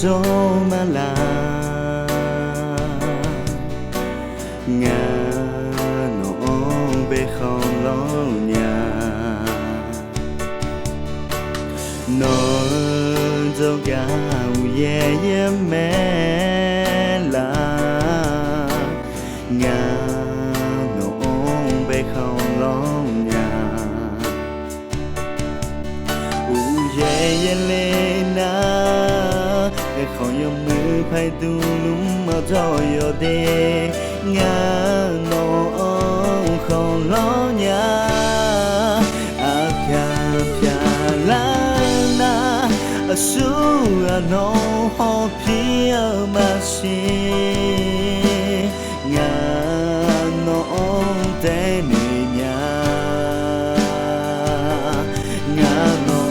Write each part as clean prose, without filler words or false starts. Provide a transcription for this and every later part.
cho mà là ngà nó bê không lo nhà nó cho gạo ye mẹ là ngà nó bê không lo nhà ye lên na không yếm mưa phải tu lúng mà cho yo đê ngà nó không lo nhà à pia la na su nó ho pia mà si ngà nó tên nhà ngà nó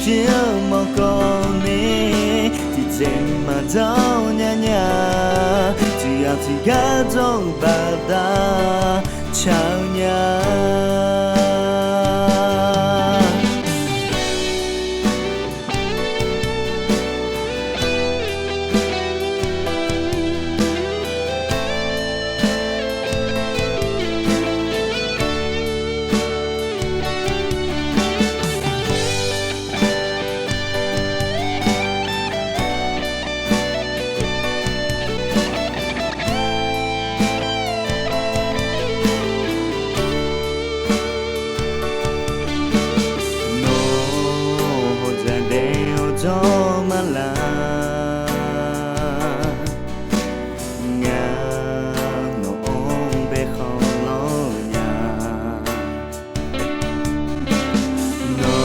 pia mà con đi thì xem mà đâu nhà chỉ cả trong bà ta chào nhà cho mà là ngà nó bê không lo nhà nó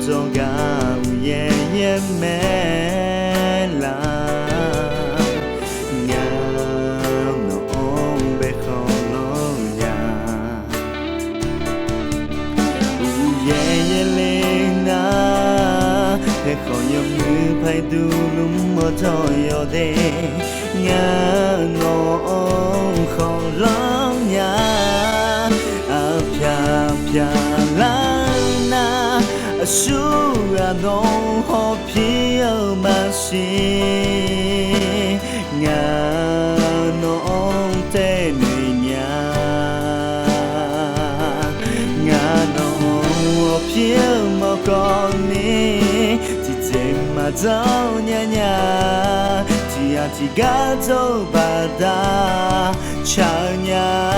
cho gạo ye mẹ là ngà nó bê không lo nhà ye lên na không yếm mưa phải tu lúng mà cho yo đê ngà nó không lo nhà à pia la na su nó ho pia mà si ngà nó tên nhà ngà nó pia mà con đi mà dâu nhà chỉ gà dâu bà ta chào nhà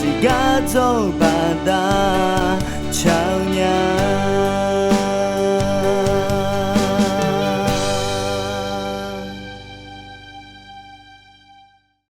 chỉ gà dâu bà ta chào nhà